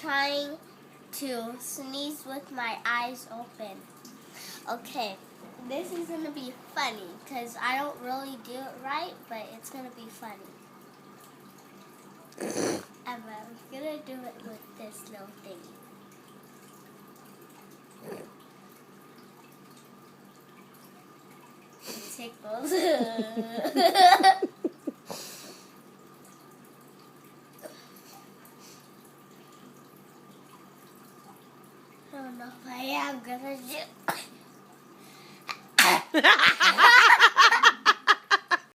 trying to sneeze with my eyes open. Okay, this is going to be funny because I don't really do it right, but it's going to be funny. And I'm going to do it with this little thing. It tickles. I don't know if I am going to do